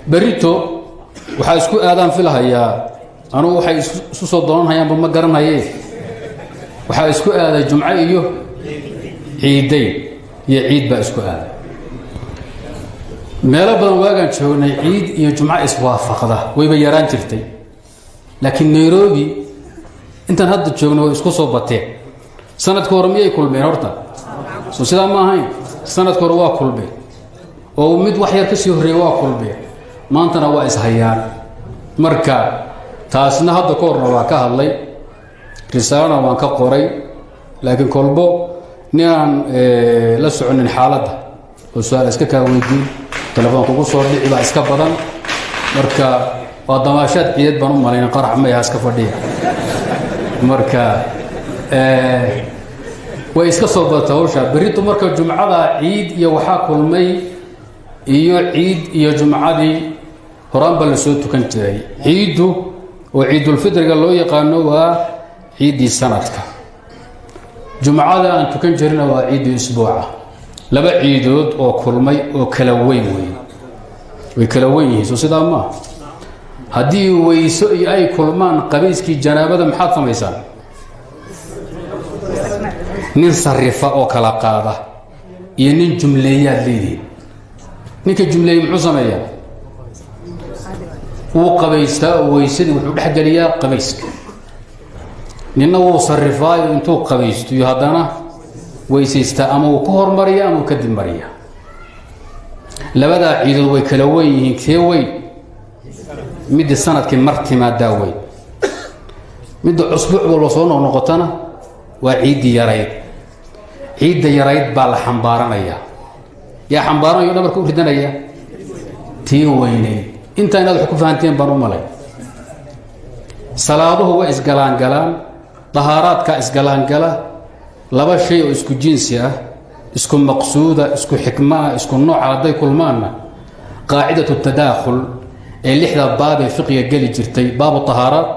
بريتو waxaa isku aadaan filahayaa anu waxay isu soo doonayaan ma garanayay waxaa isku aaday jumco iyo ciiday iyo ciid ba isku aaday meelo badan waagaan joognay ciid iyo jumco iswaafaqda wayba yaraan jirtay laakiin Nairobi intan hadda joogno isku soo batee sanadka hore miyay kulmeen horta soo sida ma ahayn sanadka hore waa kulmeen oo mid wax yar ka sii horeeyay waa kulmeen maantana waa is hayaan marka taasna hadda ka horna waa ka hadlay risaalana waan ka qoray laakiin kolbo ninaan la soconin xaaladda oo su'aal iska ka weydiin telefoonka ugu soo dhici baa iska badan marka waa damaashaad ciidad baan u malaynaa qarax ma yahay iska fadhiya marka way iska soo batay hawsha baritu marka jumcada ciid iyo waxa kulmay iyo ciid iyo jumcadii horaan baa la soo tukan jiray ciidu oo ciidul fidriga loo yaqaano waa ciidii sanadka jumcada aan tukan jirna waa ciidii isbuuca laba ciidood oo kulmay oo kala weyn way kala weyn yihiin soo sidaa ma haddii weyso iyo ay kulmaan qabiiskii janaabada maxaad samaysaan nin sarifa oo kala qaada iyo nin jumleeyaad leeyihiin ninka jumleeyay muxuu sameeyaa wuu qabaystaa oo weysadii wuxuu dhex geliyaa qabayska ninna wuu sarifaayo intuu qabaysto iyo haddana weysaystaa ama uu ka hormariya ama uu ka dib mariya labadaa ciidood way kala weyn yihiin kee weyn midda sanadkii mar timaadaa weyn midda usbuuc walba soo noqotana waa ciiddii yarayd ciidda yarayd baa la xambaaranayaa yaa xambaaranayo dhabarka u ridanaya tii weyneyd inta inaad wax ku fahanteen baan u malay salaaduhu waa isgalaangalaan dahaaraadka isgalaangala laba shay oo isku jinsi ah isku maqsuuda isku xikma ah isku nooc haday kulmaana qaacidatu tadaakhul ee lixda baab ee fiqiga gali jirtay baabu tahaarat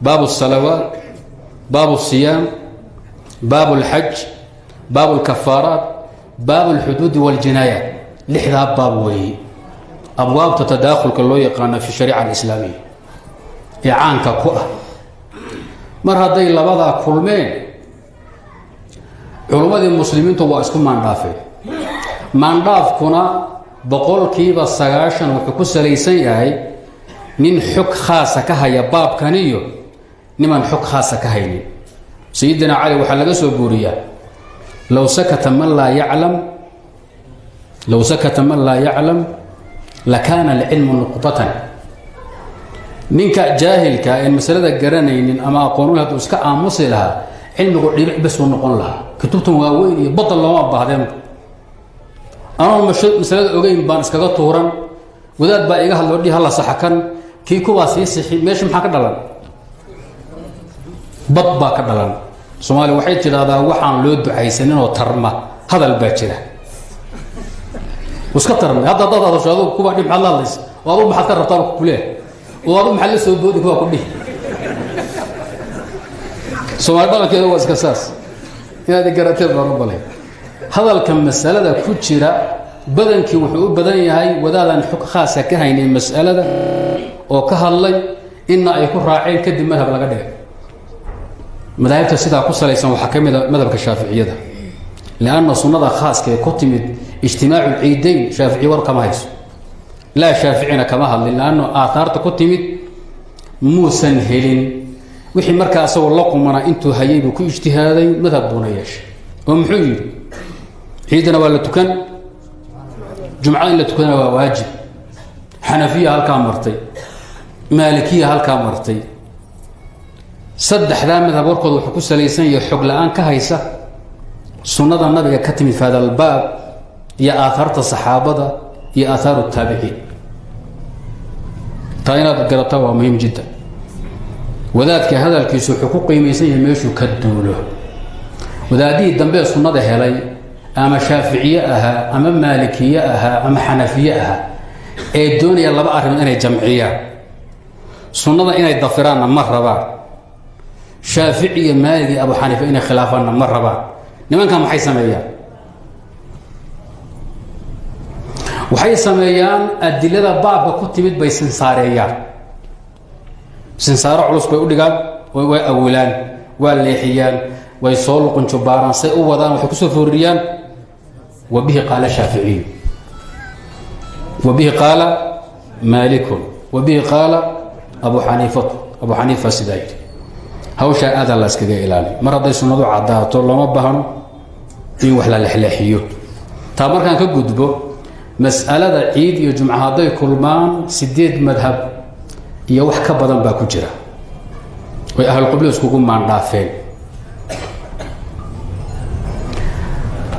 baabu salawaat baabu siyam baabu alhajj baabu alkafaaraat baabu alhudud waljinaayat lixda baab weey أبواب تتداخل كله يقرأنا في الشريعة الإسلامية إعانك كؤة مر هذي لبضع كلمين علماء المسلمين تبغى اسكن مندافع منداف كنا بقول كيف السجاشن وحكوس ليسن هاي من حك خاصة كهيا باب كنيو نمن حك خاصة كهيني سيدنا علي وحلقة سبورية لو سكت من لا يعلم لكان العلم نقطة منك جاهل كائن مسألة جرانين أما أقولون هذا وسك آموس لها علم قريب بس ونقول لها كتبتم واوين بطل الله بعدين أنا مسألة أوجين بانس كذا طوران وذات بقى إيجاه الوردي هلا صحكان كيكو واسيس ماشي محاك دلان بطبا كدلان سومالي وحيد كذا هذا وحان لود عيسنين وترمى هذا الباكرة وسكترني هذا شو كوبا دي محل الله وابو محل رطار كله وابو محل سودودي كوبا كله سومالي بالك كده واسكساس هذه قراتين رب الله هذا الكم مسألة ده كتيرة بدن كي وحقوق بدن هاي وذا حق خاصة كهين المسألة ده وكهالله إن يكون راعين كد مذهب لقدر مذاهب تسيدها قصة ليس وحكم مذهب الشافعية ده لأن صنّة خاص كي كتمت اجتماع العيدين شافعي ورقة ما يسو لا شافعينا كما هل لأنه آثارت كتمت مسنهلين وحي مركا أسوى لكم أنا أنتو هيبوا كي اجتهادين مذهب بنياش ومحيي عيدنا ولا تكن جمعة إلا تكن واجب حنفية هالكامرتي مالكية هالكامرتي صدح ذا مذهب ورقة وحكوسة ليسان يحق لآن كهيسة سنة النبي كتمت في هذا الباب يا آثار الصحابة يا آثار التابعين تاينا قرأتها مهم جدا وذلك هذا الكيس حقوقي ميسيه ميشو كدوله وذادي الدنبيه سنة هلي أما شافعية أها أما مالكية أها أما حنفية أها الدنيا الله بقى من أنا جمعية سنة إنا يدفران مرة بعد شافعية مالكي أبو حنيفة إنا خلافنا مرة بعد نمان كان محيسا مياه waxay sameeyaan adilada baabka ku timid bay sinsaareeyaan sinsaaro culus bay u dhigaan way awilaan waa leexiyaan way soo luqun jubaaraan say u wadaan waxay ku soo fooriyaan wabihi qaala shaafici wabihi qaala maalik wabihi qaala abu xaniifa sidaa yidhi hawshaa aadaa la iskaga ilaaliy mar hadday sunnadu caddaato lama baahno in wax la lexleexiyo taa markaan ka gudbo mas'alada ciid iyo jumca hadday kulmaan 8 madhab iyo wax ka badan baa ku jira way ahlulqibla iskugu maandhaafeen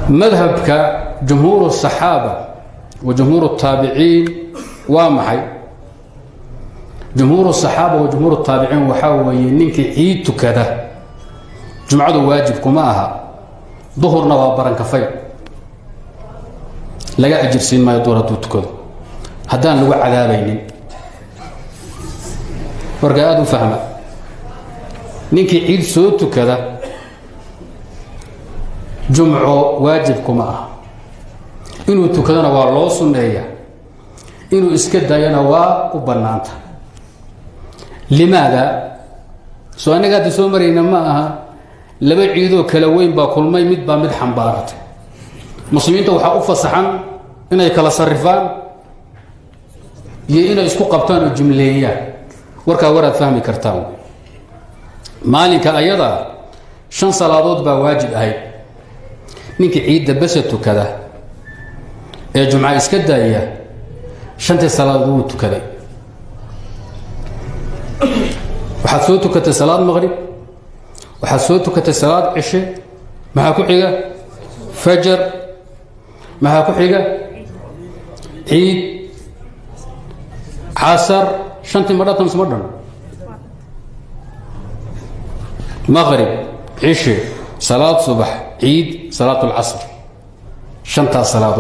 madhabka jumhuur الصaxaaba wa jumhuur الtaabiciin waa maxay jumhuur الصaxaaba wa jumhuur الtaabiciin waxaa weeye ninkii ciid tukada jumcadu waajib kuma aha duhurna waa barankafay laga ajirsiin maayo duhur hadduu tukado haddaan lagu cadaabaynin marka aada u fahma ninkii ciid soo tukada jumco waajib kuma ah inuu tukadana waa loo sunneeya inuu iska daayana waa u bannaanta limaada soo annaga hadda soo marayna ma aha laba ciidoo kala weyn baa kulmay mid baa mid xambaaratay muslimiinta waxaa u fasaxan inay kala sarifaan iyo inay isku qabtaan oo jumleeyaan warkaa waraad fahmi kartaan maalinka ayada 5 salaadood baa waajib ahayd ninkii ciidda basa tukada ee jumca iska daaya 5 salaadood wuu tukaday waxaad soo tukatay salaad maqrib waxaad soo tukatay salaad cishe maxaa ku xiga fajar maxaa ku xiga ciid casar 5 madhatan isma dhan مغرب عشاء صلاة صبح عيد صلاة العصر 5 صلاة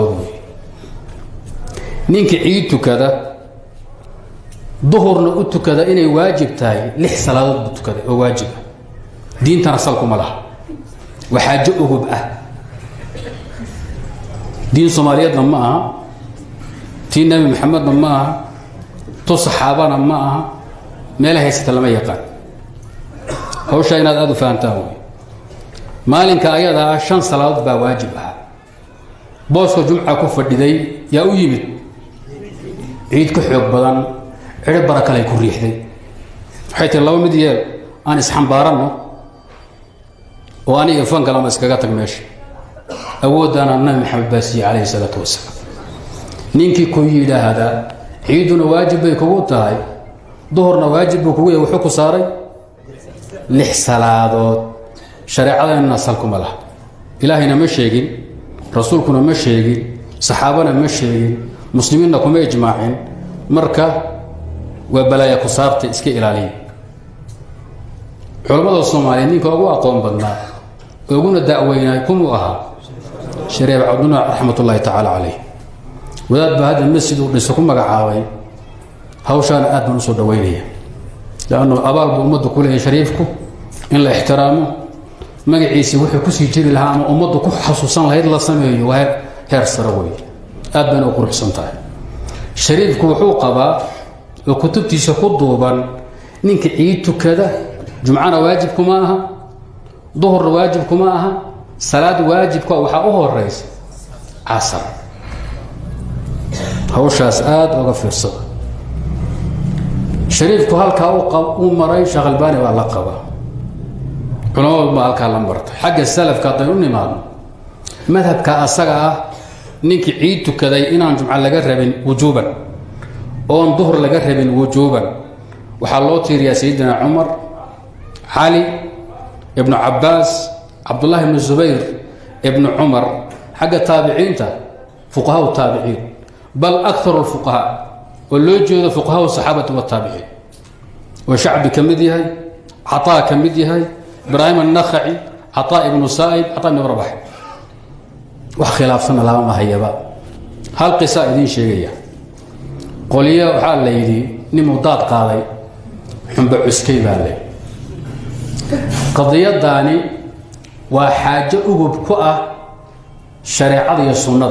نينك عيد كذا ظهرنا قلت كذا إني واجب تاي 6 صلاة كذا واجب دين تنصلكم الله وحاجئه بأه دين صوماليات معها دين نبي محمد معها تو صحابنا معها ما لها يستلم يقال hawsha inaad aad u fahantaan way maalinka ayada 5 salaadood baa waajib ah booska jumca ku fadhiday yaa u yimid ciid ku xoog badan cid barakale ku riixday waxay tahay laba mid yeel aan isxambaarano oo aniga fanka lama iskaga tag meesha awoodana nabi maxamed baasi alayhi salatu wasalaam ninkii ku yiraahda ciiduna waajib bay kugu tahay duhurna waajib buu kugu yahay wuxuu ku saaray 6 salaadood shareecadana asalkuma laha ilaahayna ma sheegin rasuulkuna ma sheegin saxaabana ma sheegin muslimiinna kuma ijmaacin marka waa balaaya ku saartay iska ilaaliya culimada Soomaaliyeed ninka ugu aqoon badnaa uguna da'weynay kumu aha shareeb abduna rahmatullahi ta'ala alayhi wadaad baad masjid u dhiso ku magacaabay hawshan aad baan soo dhaweynaya لأنه أبال بأمده كله شريفكو إن لا احترامه مجلسي وحي كسي جري لها أما أمده كل حسوسان لهيد الله سميه وهي هير سروي أبن أقول حسنتها شريفكو حوقبا وكتبتي سكوت دوبان نينك عيدتو كذا جمعنا واجبكو معها ظهر واجبكو معها صلاة واجبكو وحقوه الرئيس عصر هو شاسآد وغفر صدر شريفكو هالكا uu maray shaqalbaani waa la qaba culimadu ma halka la martay xagga salafka ay u nimaadeen madhabka asaga ah ninkii ciid tukaday inaan jumca laga rabin wujuban oo duhur laga rabin wujuban waxa loo tiiriyaa sayyidina Umar Ali ibn Abbas Abdullah ibn Zubayr ibn Umar xagga taabiciinta fuqahaa taabiciin bal akthar al-fuqahaa ولو جود فقهاء الصحابة والتابعين وشعب كمديهاي عطاء كمديهاي إبراهيم النخعي عطاء بن سائب عطاء بن رباح وخلاف سنة لا ما هي بقى هل قصائد شيئية قولية وحال ليدي نمضات قاضي حنبع عسكي بالي قضية داني وحاجة أقوب كؤة شريعة السنة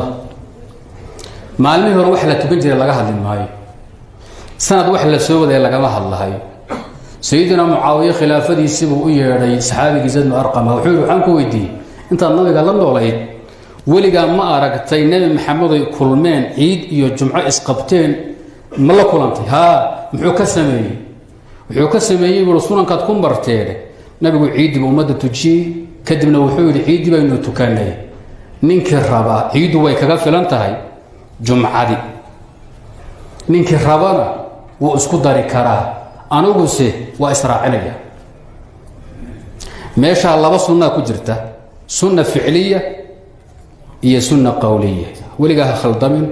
maalmihii hore wax la tukan jiray laga hadli maayo sanad wax la soo waday lagama hadlahayo sayidina mucaawiye khilaafadiisii buu u yeedhay saxaabigii zayd bin arqam wuxuu yidhi waxaan ku weydiiyey intaad nabiga la noolayd weligaa ma aragtay nebi maxamed ay kulmeen ciid iyo jumco isqabteen ma la kulantay haa muxuu ka sameeyey wuxuu ka sameeyey buu sunankaad ku marteene nabigu ciidii buu ummadda tujiyey kadibna wuxuu yidhi ciidii baynu tukanay ninkii rabaa ciidu way kaga filan tahay jumcadii ninkii rabana wuu isku dari karaa aniguse waa israacinaya meeshaa laba sunnaa ku jirta sunna ficliya iyo sunna qowliya weligaa ha khaldamin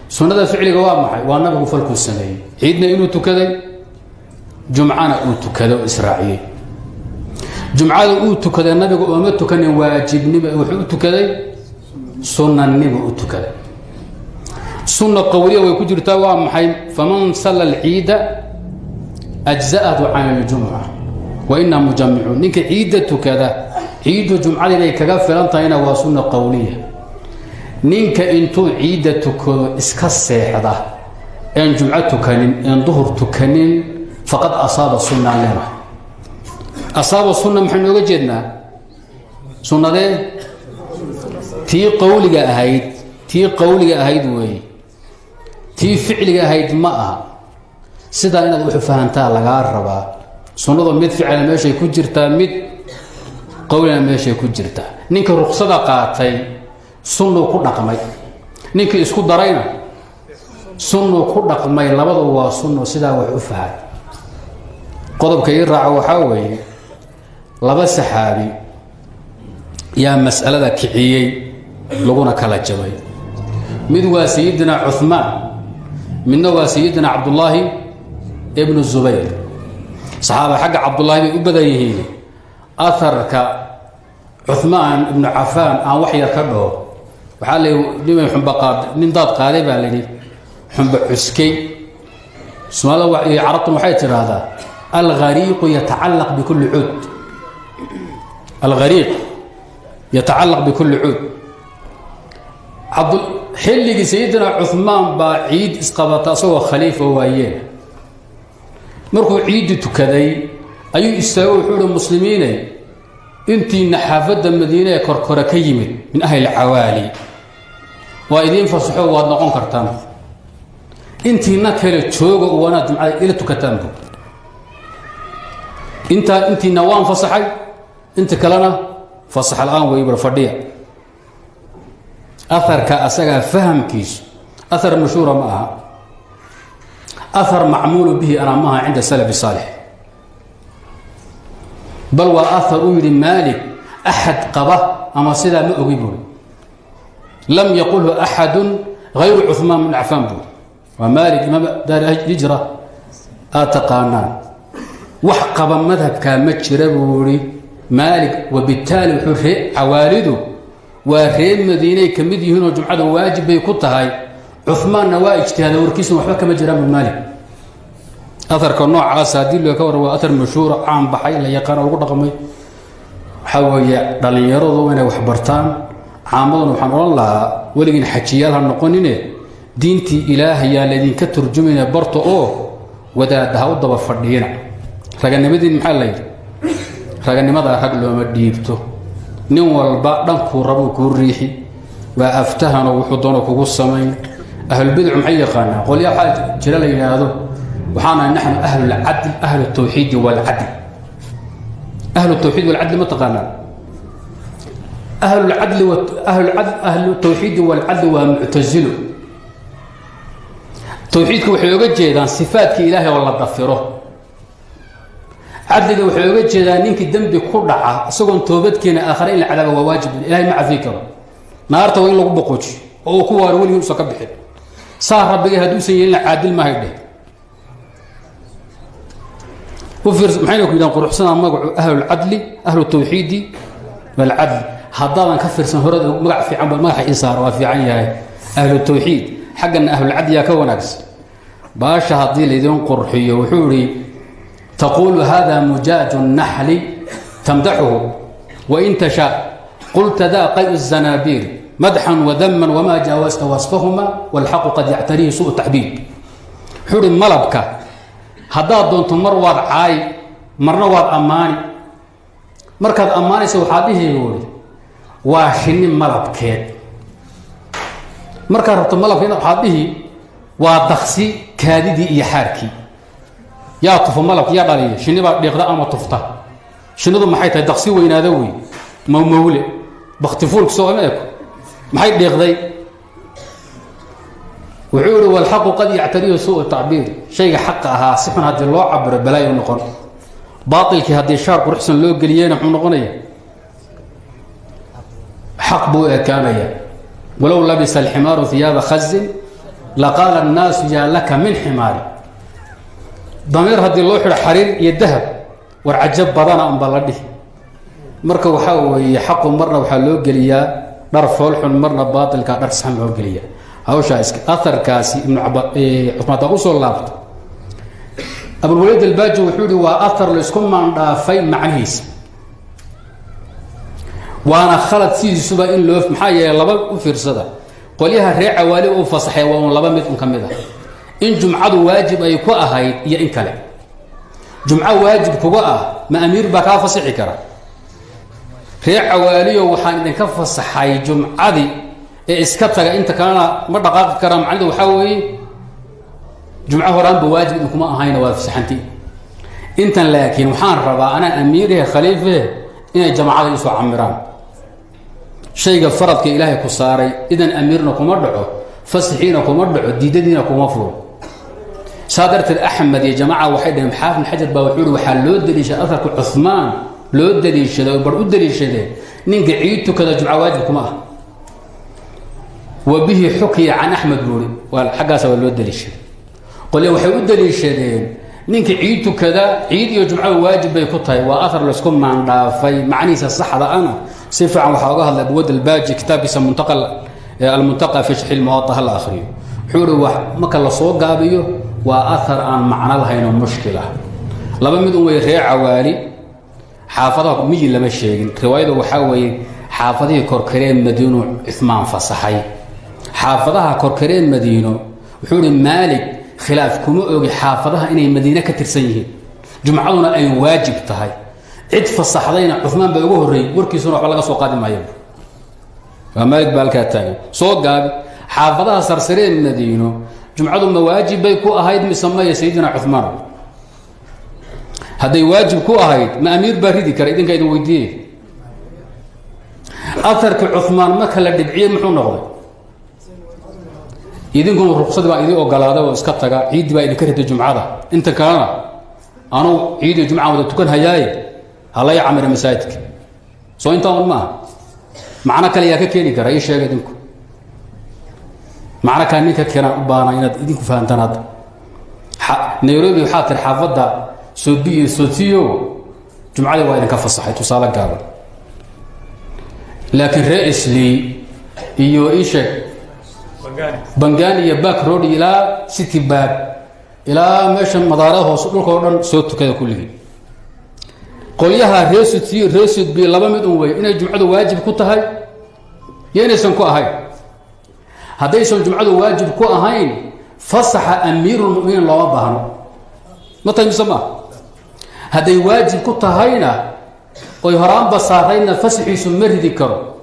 sunnada ficliga waa maxay waa nabigu falkuu sameeyey ciidna inuu tukaday jumcana uu tukaday oo israaciyey jumcada uu tukaday nabigu ooma tukanin waajibnimo wuxuu u tukaday sunnanimo u tukaday sunna qowliya way ku jirtaa waa maxay faman salla alciida ajza'atu can aljumca wa inna mujammicuun ninka ciidda tukada ciiddu jumcadii bay kaga filan tahayna waa sunna qowliya ninka intuu ciidda tukado iska seexda een jumco tukanin een duhur tukanin faqad asaaba sunna lena asaaba sunna maxay nooga jeednaa sunnadee tii qowliga ahayd weeye tii ficliga ahayd ma aha sidaa inaad wuxuu fahantaa lagaa rabaa sunnadu mid ficla meeshay ku jirtaa mid qowlina meeshay ku jirtaa ninka ruqsada qaatay sunnuu ku dhaqmay ninkii isku darayna sunnuu ku dhaqmay labadu waa sunno sidaa wax u fahan qodobka ii raaca waxaa weeye laba saxaabi yaa mas'alada kiciyey laguna kala jabay mid waa sayidina cuثmaan midna waa sayidina cabdullaahi ibnu zubayr saxaaba xagga cabdullaahi bay u badan yihiin aharka cuثmaan ibnu cafaan aan wax yar ka dhaho waxaa la nimay nin daad qaaday baa layidhi xumba cuskay soomaalida carabtun waxay tidhaahdaa alghariiqu yatacallaq bikulli cuud alghariiq yatacallaq bikulli cuud xilligii sayidina cuثmaan baa ciid isqabata asagoo khaliifa waayeen markuu ciiddii tukaday ayuu istaago wuxuu ihi muslimiinay intiina xaafadda madiine ee korkore ka yimid min ahli lcawaali waa idiin fasaxo waad noqon kartaan intiina kale jooga wanaad jumcada ila tukataanbu intiina waan fasaxay inta kalena fasax la-aan wey bar fadhiya aharka asagaa fahamkiisu ahar mashhuura ma aha ahar macmuulu bihi ana maaha cinda salafi saalix bal waa ahar uu yidhi maalik axad qaba ama sidaa ma ogi buuri lam yaqulhu axadu hayru cuثmaan bin cafaan buuri waa maalik imaam daar hijra aad taqaanaan wax qaba madhabkaa ma jira buu ihi maalik wabitaali wuxuu ree cawaalidu waa reer madiinay ka mid yihiinoo jumcada waajib bay ku tahay cuثmaanna waa ijtihaada warkiisuna waxba kama jiraan bu maalik aharka noocaasa haddii loo ka warran waa ahar mashhuura caan baxay la yaqaano lagu dhaqmay waxaa weeye dhallinyaradu inay wax bartaan caamaduna waxaan odhan lahaa weligiin xajiyaal ha noqonine diintii ilaahayaa laydinka turjumayna barta oo wadaadda ha u daba fadhiina raganimadiin maxaa la yidhi raganimadaa rag looma dhiibto nin walba dhankuu rabuu kuu riixi waa aftahanoo wuxuu doono kugu samayn ahlulbidcu maxay yaqaanaa qolya waxaa jira la yidhaahdo waxaana naxnu ahlulcadl ahlu tawxiidi walcadl ahlu tawxiid walcadli ma taqaanaan ahlu tawxiidi walcadli waa muctasilo tawxiidka waxay oga jeedaan sifaadkii ilaahay oo la dafiro cadliga waxay oga jeedaan ninkii dembi ku dhaca isagoon toobadkeena aakhare in la cadaaba waa waajib ilahay ma cafi karo naarta waa in lagu boqooji oo uu ku waaro weligii usan ka bixin saa rabbigay hadduusan yeelina caadil mahay dheh maxayna ku yidhahan quruxsanaa magacu ahlulcadli ahlu tawxiidi walcadli haddaadan ka fiirsan horada magac fiican ba magaxa ii saara waa fiican yahay ahlu tawxiid xaggana ahlulcadliyaa ka wanaagsan baasha haddii laydin qurxiyo wuxuu ihi taquulu hada mujaaju naxli tamdaxuhu wain tashaa qulta daa qayu zanaabiir مدحا وذما وما جاوزت وصفهما والحق قد يعتريه سوء التعبيد حور ملبك هداد دونت مرواد عاي مرنواد أماني مركز أماني سو حابيه يقول واشني ملبكيد مركز ربط ملبك هنا حابيه ودخسي كاددي يحاركي يا طف ملبك يا دليل شنو بقى يقدر أما طفته شنو ذو محيط دخسي وين هذوي مولي باختفولك سوى ما يكون محيط يقضي وعور والحق قد يعتريه سوء التعبير شيء حقها سحن هذه الله عبر بلاي ونقر باطل كي هذه الشارك ورحسن لو قليين نحن نغنيه حق بو كان ولو لبس الحمار ثياب خز لقال الناس يا لك من حماري ضمير هذه اللوح حرير يذهب ورعجب بدنا ام بلده marka waxa weeye xaq marna waxa loo geliyaa dhar foolxun marna baatilka dhar saxan loo geliyaa hawsha iska atharkaasi ibn Uthman u soo laabto Abu Walid al-Baji wuxuu yiri waa athar la isku maandhaafay macnihiisa waana khalad siisuba in loo maxaa yeelay laba u fiirsada qoliyaha reeca wali u fasaxay waa laba mid kamid ah in jumcadu waajib ay ku ahayd iyo in kale jumca waajib kuga ah ma amiir ba ka fasaxi kara reeca waliyo waxaan idin ka fasaxay jumcadi ee iska taga inta kalena ma dhaqaaqi kara macnaheedu waxa weeye jumca horaan ba waajib kuma ahayna waa fasaxanti intan laakiin waxaan rabaa ana amiirka khaliife inay jamaacada isu camiraan shayga faradka ilaahay ku saaray idan amiirna kuma dhaco fasaxiina kuma dhaco diidadiina kuma furo saadarta ahmed iyo jamaaca waxay dhaheen xaafid xajar baa wuxuu waxa loo daliishay atharku Uthman loo daliishaday bar u daliishaday ninka ciidtu kada jumca waajib kuma ah wabihi xukiya an ahmed buri wal xagaas waa loo daliishaday qolay waxay u daliishadeen ninka ciidtu kada ciid iyo jumca waajib bay ku tahay waa athar la isku maandhaafay macnihiisa saxda ana si fiican waxa uga hadlay Abu Walid al-Baji kitaabkiisa muntaqal al-muntaqa fi sharh al-muwatta al-akhri xuru wax marka la soo gaabiyo waa athar aan macna lahayn oo mushkila laba mid way reeca wali xaafadaha miji lama sheegin riwaayadu waxa weeye xaafadihii korkareen Madiino Uthman fasaxay xaafadaha korkareen Madiino wuxuu Maalik khilaaf kuma ogi xaafadaha inay Madiina ka tirsan yihiin jumcaduna ay waajib tahay cid fasaxdayna Uthman bay ugu horeeyay warkiisuna wax laga soo qaadi maayo waa Maalik baalka taagay soo gaab xaafadaha sarsareen Madiino jumcadu ma waajib bay ku ahayd misamaya sayyidina Uthman هذا واجب كو أهيد ما أمير باردي كره إذن كايدن ويديه أثر كعثمان ما كلا دبعية محون نغضي إذن كون رخصة بقى إذن وقلاده واسكبتك عيد بقى إذن كرهت الجمعة ده أنت كان أنا عيد الجمعة وده تكون هياي الله يعمر مساجدك سو أنت أول ما معنا كلا ياك كيني كره إيش يا إذنكم معنا كان نيك كنا بانا إذنكم فهمتناد نيروبي وحاطر حافظة سودبي سوتيو جمعة وايد كفصحت وصالة قابل لكن رئيس لي إيو إيشك بنغاني يباك رودي إلى سيتي باك إلى ماشا مداره وصدوك ورن سوتو كذا كله قوليها رئيسوتيو رئيسوت بي لبا مدون وي إن الجمعة واجب كوتا هاي ينسان كو هاي هذا يسون الجمعة واجب كو هاي فصح أمير المؤمنين الله وبهنه متى يسمى هذا واجب كنت هاينا ويهران بصارينا فسحي سمر ذكره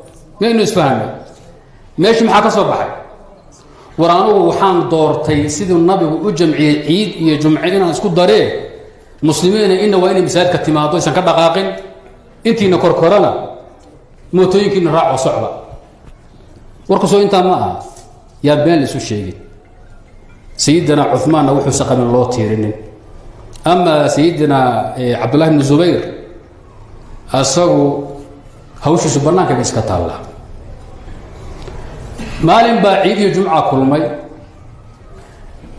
ما إنه يسفهمه ماشي محاك صباحي ورانو وحان دورتي سيد النبي وجمعي عيد يا جمعينا اسكو داريه مسلمين إن وين مسائل كتماطو يسان كدقاقين انتي نكور كورونا موتوينكي نراعوا صعبة ورقصو انت معها يا بين لسو الشيء سيدنا عثمان وحو سقى من الله تيرين أما سيدنا عبد الله بن الزبير أصابوا هوش سبرناك بإسكت الله مالين با عيد جمعة كل مي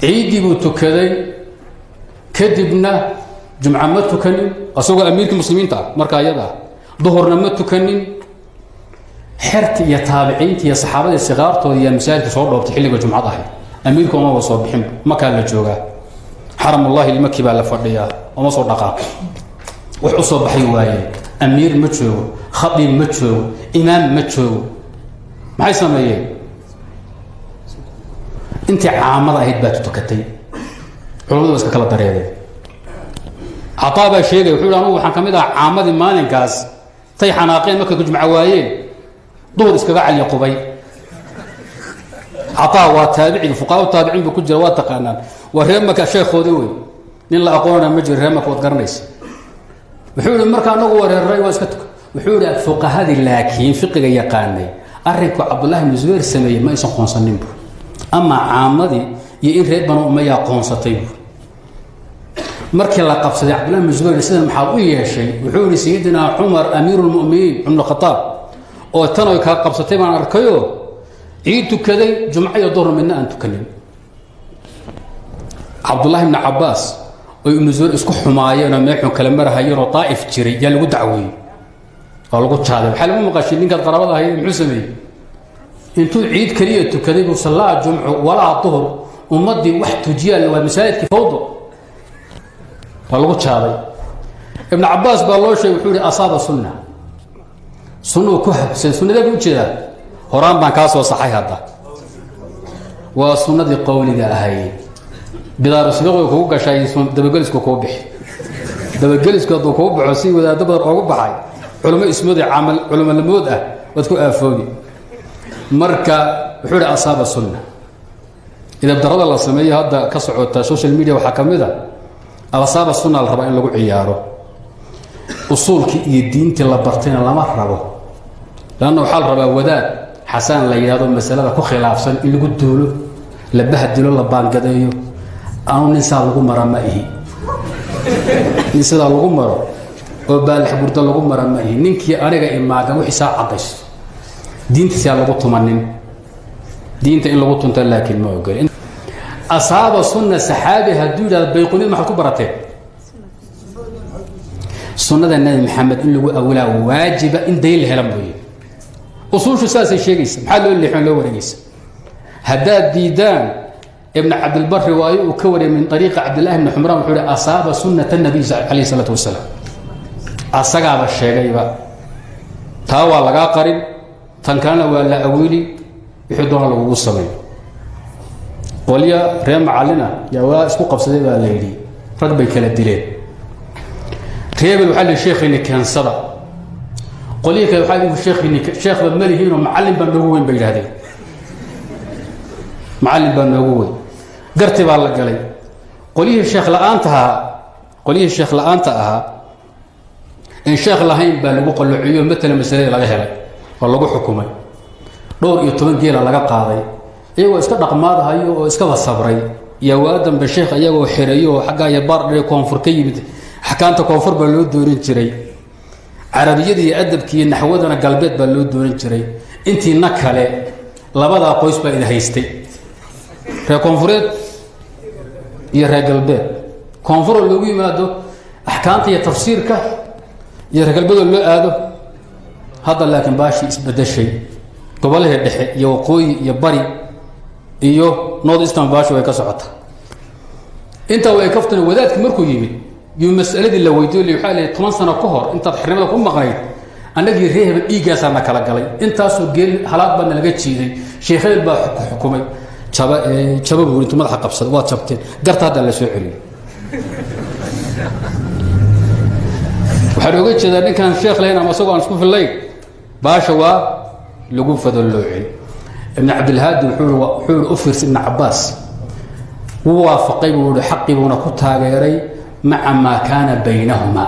عيد بوتكذي كذبنا جمعة ما تكنن أصابوا أمير المسلمين تا مركا يدا ظهرنا ما تكنن حرت يا تابعين يا صحابة الصغار تو يا مساجد صور وبتحل بجمعة ضحي أميركم ما وصل بحم ما كان لجوجا حرم الله المكي بقى لفرديا وما صور دقاق وحصل بحي واي أمير متشو خطيب متشو إمام متشو maxay sameeyeen intii caamada ahayd baa tukatay culimadu iska kala dareereen cataa baa sheegay wuxuu anugu waxaan ka mid ahaa caamadii maalinkaas tay xanaaqeen markay ku jumca waayeen duhur iskaga cali qubay cataa waa taabiciin fuqahaa taabiciin buu ku jira waa taqaanaan waa reemaka sheekhoodii wey nin la aqoona ma jiro reemaka wad garanaysa wuxuu yidhi marka anagu wareeray waa iska tuka wuxuu yidhi fuqahadii laakiin fiqiga yaqaanay arrinku cabdullaahi ibnu zubayr sameeyey ma aysan qoonsaninbu ama caamadii iyo in reer banu umayya qoonsatay markii la qabsaday cabdullaahi ibnu zubayr sidan maxaa u yeeshay wuxuu yidhi sayidina cumar amiiru lmu'miniin cumar khataab oo tan oy kaa qabsatay baan arkayoo ii tukaday jumco iyo duhur midna aan tukanin cabdullaahi ibnu cabbaas oo ibnu zubayr isku xumaayeenoo meexun kale marahayeenoo daa'if jiray yaa lagu dacweeyey waa lagu jaaday waxaa lagu maqashay ninkaad qaraabada ahayd muxuu sameeyey intuu ciid keliya tukaday buu sallaa jumcu walaa duhur ummaddii wax tujiyaa waa masaajidkii fawdo waa lagu jaaday ibnu cabbaas baa loo sheegay wuxuu yihi asaaba sunna sunnuu ku habsan sunnadee buu ujeedaa horaan baan kaa soo saxay hadda waa sunnadii qowliga ahayd bidaarusibiqu kugu gashay dabagelisku kuu bixi dabagelisku hadduu kuu baxo si wadaaddo badan oogu baxay culimo ismood camal culimo lamood ah waad ku aafoogi marka wuxuu ihi asaaba sunna idabdarada la sameeyo hadda ka socota social media waxaa ka mid a asaaba sunna la rabaa in lagu ciyaaro usuulkii iyo diintii la bartayna lama rabo lanna waxaa la rabaa wadaad xasaan la yidhahdo masalada ku khilaafsan in lagu duulo la bahdilo la baangadeeyo anu nin saa lagu mara ma ihi nin sidaa lagu maro oo baalax burdo lagu mara ma ihi ninkii aniga imaagan wixii saa caddayso diintiisaa lagu tumanin diinta in lagu tunta laakiin ma ogol asaaba sunna saxaabi hadduu yidhahdo bayqunid maxaad ku barateen sunnada nabi maxamed in lagu awlaa waajiba in dayl la hela mooye usuushu saasay sheegaysa maxaa loo leexin loo wareegaysa haddaad diidaan ibn cabdilbari waayo uu ka wariyay min ariiqa cabdillahi bni xumraan wuxuu hi asaaba sunnata nabiy calayh isalaatu wasalaam asagaaba sheegayba taa waa lagaa qarin tan kalena waa la awiili wixii doona lagugu sameeyo qolya reer macallina yaa waa isku qabsaday baa la yidhi rag bay kala dileen reebel waxaa la sheekhiini keensada qolyihi kale waxaa igu sheekhiini sheekhba malihiinoo macallin baa noogu weyn bay yidhahdeen macallin baa noogu weyn garti baa la galay qolyihii sheekh la-aanta ahaa in sheekh lahayn baa lagu qalloociyo matala masalada laga helay oo lagu xukumay dhowr iyo 10 geela laga qaaday iyagoo iska dhaqmaadahayo oo iskaba sabray iyo waadanba sheekh iyagoo xireeyo oo xagga iyo baardhee koonfur ka yimid xakaanta koonfur baa loo doorin jiray carabiyada iyo adabka iyo naxwadana galbeed baa loo doorin jiray intiina kale labadaa qoys baa ida haystay reer koonfureed iyo reer galbeed koonfuroo loogu yimaado axkaamta iyo tafsiirka iyo reer galbeedoo loo aado hadda laakiin baashii isbedeshay gobolihii dhexe iyo waqooyi iyo bari iyo north eastern baashi way ka socota intaa way kaftana wadaadki markuu yimid yuu mas'aladii la weydiiyey waxaa leeyahay 10 sano ka hor intaad xirnimada ku maqnayd annagii reehaba dhiigaasaa na kala galay intaasoo geel halaad baa nalaga jiiday sheekhayl baa xukumay jaba buu intuu madaxa qabsaday waad jabteen garta hadda la soo celiyey waxaan oga jeedaa ninkaan sheekh lahayn ama isagoo aan isku fillayn baasha waa lagu fadalloocin ibn cabdilhaadi wuxuu u fiirsa ibn cabbaas wuu waafaqay buu yihi xaqii buuna ku taageeray maca maa kaana baynahuma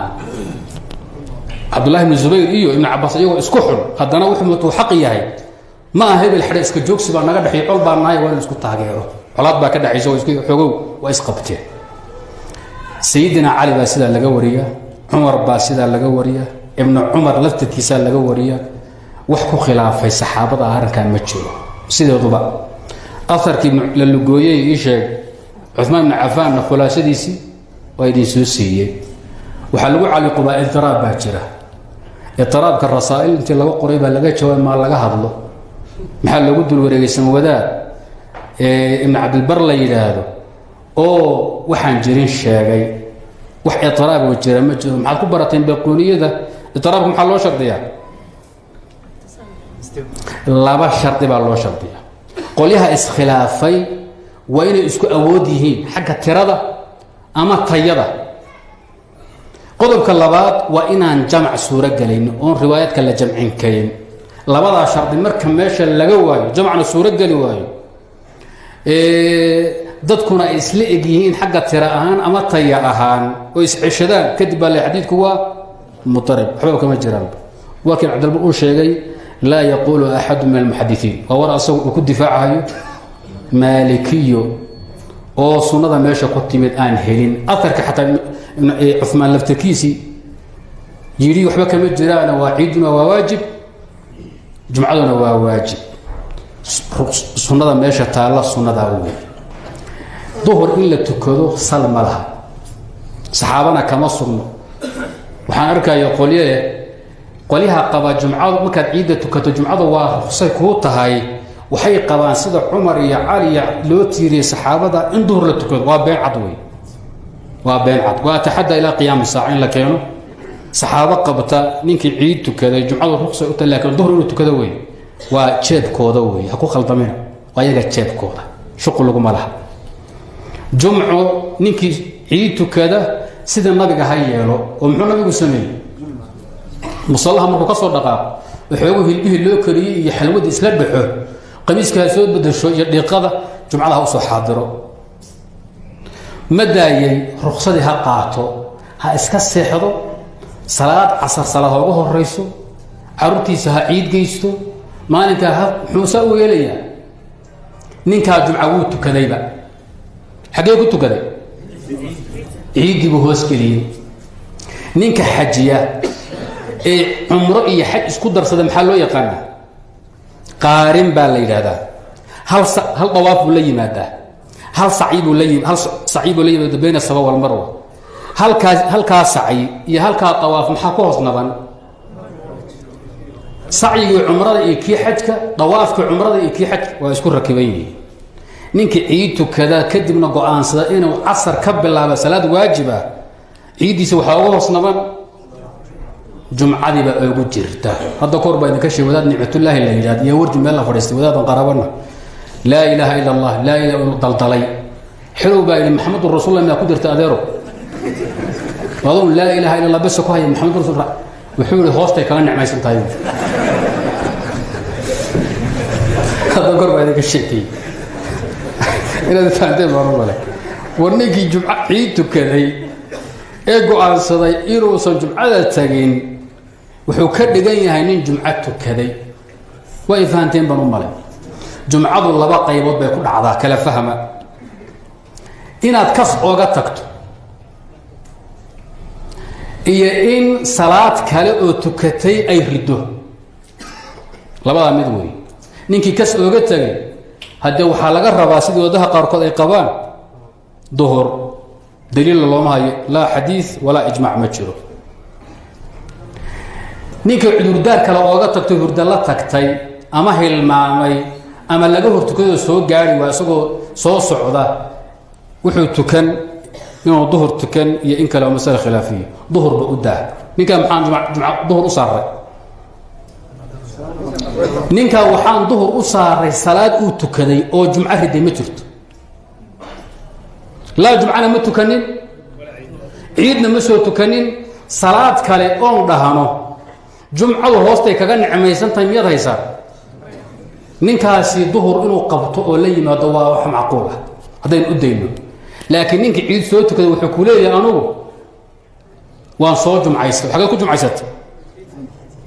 cabdullahi ibn zubayr iyo ibn cabbaas iyagoo isku xun haddana wuxuu mutuu xaq yahay ma aha hebel xidhe iska joogsi baa naga dhexeey col baa nahay waa in isku taageero colaad baa ka dhexaysa oo isku xogow waa isqabteen sayidina cali baa sidaa laga wariya cumar baa sidaa laga wariya ibnu cumar laftirkiisaa laga wariya wax ku khilaafay saxaabada arrinkan ma jiro sideeduba aharkii la lugooyey ii sheeg cumaan ibn cafaanna khulaasadiisii waa idin soo siiyey waxaa lagu caliqubaa idiraab baa jira idiraabka rasaa'il intii laga qoray baa laga jawaab maa laga hadlo maxaa loogu dul wareegaysan wadaad ibn cabdilbar la yidhaahdo oo waxaan jirin sheegay wax idiraab oo jira ma jiro maxaad ku barateen bayquuniyada idiraabka maxaa loo shardiyaa laba shardi baa loo shardiya qolyaha iskhilaafay waa inay isku awood yihiin xagga tirada ama tayada qodobka labaad waa inaan jamac suuro galayn oon riwaayadka la jamcin karin labadaa shardi marka meesha laga waayo jamacna suuro geli waayo dadkuna ay isla eg yihiin xagga tira ahaan ama taya ahaan oo isceshadaan kadib baa le xadiidku waa mutarib waxba kama jiraan waa kii cabdilbar uu sheegay laa yaquulu axadu min almuxadisiin waa war asagu uu ku difaacayo maalikiyo oo sunnada meesha ku timid aan helin aarka xataa cufmaan laftarkiisii yidhi waxba kama jiraana waa ciiduna waa waajib jumcaduna waa waajib sunnada meesha taalla sunnadaa wey duhur in la tukado sal ma laha saxaabana kama sugno waxaan arkaya qolyaha qaba jumcadu markaad ciidda tukato jumcada waa ruqsay kuu tahay waxay qabaan sida cumar iyo cali loo tiiriyey saxaabada in duhur la tukado waa been cad wey waa been cad waa taxadda ilaa qiyaami saaca in la keeno saxaabo qabta ninkii ciid tukaday jumcadu ruqsay u tahay laakiin duhur inuu tukado wey waa jeebkooda wey ha ku khaldamina waa iyaga jeebkooda shuqul laguma laha jumco ninkii ciid tukada sida nabiga ha yeelo oo muxuu nabigu sameeyey musallaha markuu ka soo dhaqaaqo waxoogu hilbihii loo kariyey iyo xalwadii isla dhaxo qamiiska ha soo bedesho iyo dhiiqada jumcada ha usoo xaadiro ma daayay ruqsadii ha qaato ha iska seexdo salaad casar salaad ha uga horayso caruurtiisa ha ciid geysto maalinkaa muxuu saa u yeelayaa ninkaa jumca wuu tukadayba xaggee ku tukaday ciiddii buu hoos geliyey ninka xajiya ee cumro iyo xaj isku darsada maxaa loo yaqaanaa qaarin baa la yidhaahdaa hal dawaaf buu la yimaadaa hal sacyi buu la yimaada bayna safa walmarwa halkaa sacyi iyo halkaa dawaaf maxaa ku hoos naban sacyigii cumrada iyo kii xajka dawaafkii cumrada iyo kii xajka waa isku rakiban yihiin ninka ciid tukada kadibna go-aansada inuu casar ka bilaabo salaad waajiba ciiddiisa waxaa uga hoos naban jumcadiiba ugu jirta hadda kahor baa idinka sheeg wadaad nicmatullaahi la yidhahda iyo warji meel la fadhiistay wadaadan qarabana laa ilaaha ila allah laa ilaha inu daldalay xelow baa yidhi maxamedun rasuullah miyaa ku jirta adeero adun laa ilaha illa allah besa ku haya maxamedun rasul wuxuu yihi hoostay kaga nicmaysan tahay hadda kahor baa idinka sheegtay inaad fahanteen baan male war ninkii jumco ciid tukaday ee go-aansaday inuusan jumcada tagin wuxuu ka dhigan yahay nin jumco tukaday way fahanteen baan u male jumcadu laba qaybood bay ku dhacdaa kala fahma inaad kas ooga tagto iyo in salaad kale oo tukatay ay riddo labadaa mid wey ninkii kas ooga tagay haddee waxaa laga rabaa sidii wadaha qaarkood ay qabaan duhur daliilla looma hayo laa xadiid walaa ijmac ma jiro ninka cudurdaar kale ooga tagtay hurda la tagtay ama hilmaamay ama laga hortukadoo soo gaari waa isagoo soo socda wuxuu tukan inuu duhur tukan iyo in kale oo masale khilaafiya duhurba u daa ninkaa maxaan duhur u saaray ninkaa waxaan duhur u saaray salaad uu tukaday oo jumco riday ma jirto laa jumcana ma tukanin ciidna ma soo tukanin salaad kale oon dhahano jumcadu hoostay kaga nicmaysantahay miyaad haysaa ninkaasi duhur inuu qabto oo la yimaado waa wax macquul ah haddaynu u dayno laakiin ninkii ciid soo tukaday wuxuu ku leeyahay anugu waan soo jumcaystay xagee ku jumcaysatay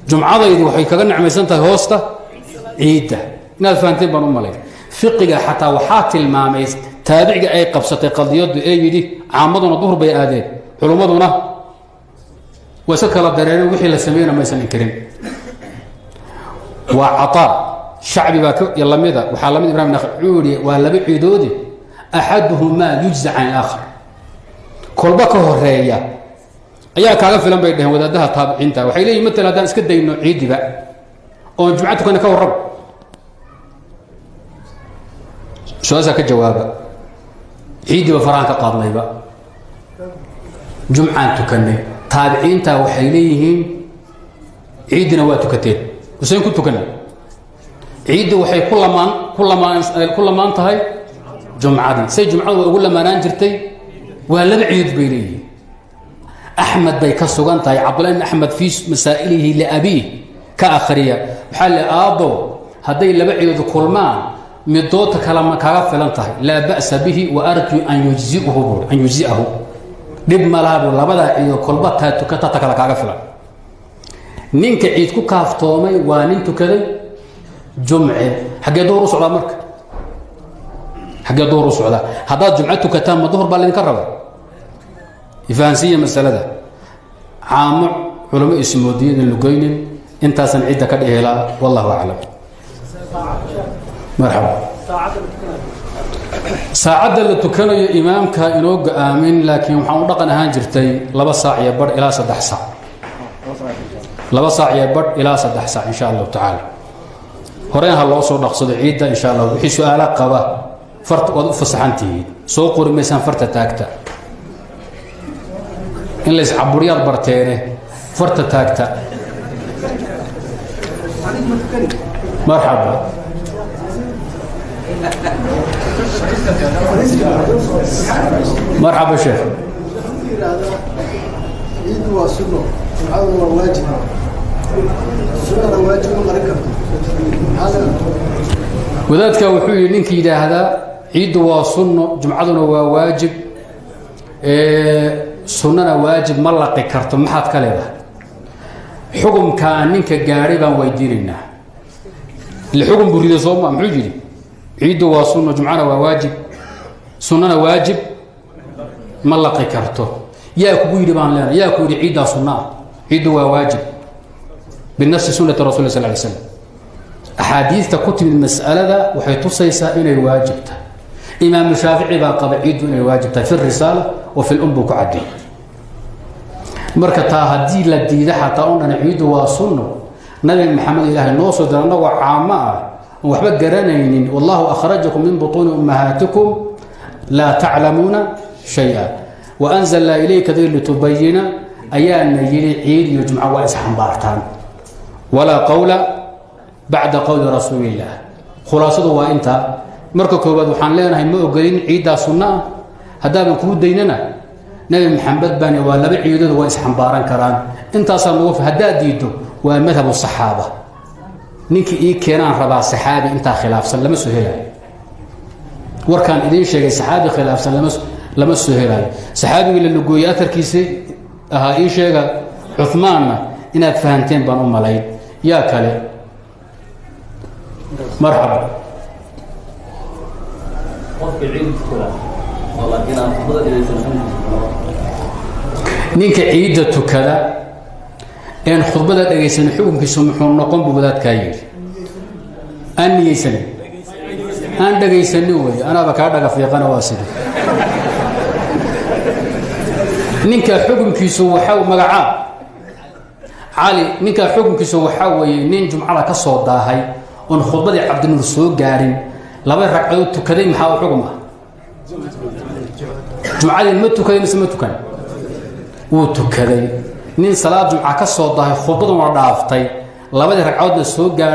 jumcadaydu waxay kaga nicmaysan tahay hoosta ciidda inaad fahanteen baan u malay fiqiga xataa waxaa tilmaamay taabiciga ay qabsatay qadiyadu ee yidhi caamaduna duhur bay aadeen culummaduna waa iska kala dareereen wixii la sameeyna maysan inkirin waa cataa shacbi baa lamida waxaa lamid ibrahim nakhcuuri waa laba ciidoodi axaduhumaa yujza can ilaakhar kolba ka horeeya ayaa kaaga filan bay dhaheen wadaadaha taabiciinta waxay leeyihin maala haddaan iska dayno ciidiba oon jumca tukana ka warraba su-aasaa ka jawaaba ciiddiiba farahaan ka qaadnayba jumcaan tukanay taabiciinta waxay leeyihiin ciiddina waa tukateen usayn ku tukanay ciiddu waxay ku lamaan tahay jumcadii say jumcadu ugu lamaanaan jirtay waa laba ciid bay leeyihiin axmed bay ka sugan tahay cabdullah ibn axmed fii masaa'ilihi liabiih ka akhriya waxaa le aabbow hadday laba ciidood kulmaan midoodta kalema kaaga filan tahay laa ba'sa bihi wa arju an yujzi'ahu dhib ma laha buu labadaa ciidood kolba taa tukata ta kale kaaga filan ninka ciid ku kaaftoomay waa nin tukaday jumce xaggee duhur u socdaa marka xaggee duhur u socdaa haddaad jumco tukataan ma duhur baa laydinka raba ifahansiiya masalada caamo culamo ismoodiyin in lugaynin intaasan cidda ka dhihelaa wallahu aclam marxaba saacadda la tukanayo imaamka inoo go-aamin laakiin waxaan u dhaqan ahaan jirtay 2 saac iyo badh ilaa 3 saac 2 saac iyo badh ilaa 3 saac insha allahu tacaala horeen ha loo soo dhaqsado ciidda insha allah wixii su-aala qaba farta waad u fasaxantihiin soo qori maysaan farta taagta in lays caburiyaad barteene farta taagta marxaba مرحبا شيخ عيد وسنة سبحان الله واجب سنة واجب مركب وذاتك وحوي نينك إذا هذا عيد وسنة جمعتنا واجب سنة واجب ملقي كرتم ما حد كلمه حكم كان نينك قاربا ويديرنا الحكم بريد صوم محجري عيد وسنة جمعنا واجب سنة واجب ما لقي كرته يا كبير بان لنا يا كبير عيد سنة عيد واجب بالنفس سنة رسول الله صلى الله عليه وسلم أحاديث كتب المسألة ذا وحيث تصيصا إلى الواجب إمام الشافعي باقى عيد إلى الواجب في الرسالة وفي الأم كعدي مركتا هدي لدي ذا حتى أننا عيد وسنة نبي محمد إله النوصر درنا وعامة وحبك قرانين والله أخرجكم من بطون أمهاتكم لا تعلمون شيئا وأنزل إليك ذي لتبين أيان يلي عيد يجمع وإسحان بارتان ولا قول بعد قول رسول الله خلاصته وإنت مركك وبدوحان لنا هم أقولين عيد سنة هذا بنكون ديننا نبي محمد بني ولا بعيد وإسحان باران كران انت أصلا في هذا ديدو ومذهب الصحابة ninkii ii keenaan rabaa saxaabi intaa khilaafsan lama soo helaayo warkaan idiin sheegay saxaabi khilaafsan lama soo helaayo saxaabiga la lugooyay atarkiisa ahaa ii sheega Uthmaanna inaad fahanteen baan u malayn yaa kale marxaba ninka ciidda tukada إن خطبة دقيسن حكم كسمحون نقوم ببذات كاير أني يسن أن دقيسن نوي أنا بكارك في قناة واسدة نينك حكم كيسو حاو مقعا علي نينك حكم كيسو حاوي نين جمعة كالصوت داهي أن خطبة عبد الرسول قارن لما رقعوا تكريم حاو حكمه جمعة المتو كريم سمتو كان وتكريم nin salaad jumca ka soo dahay khudbadu ma dhaaftay labadii ragcadood soo gaaray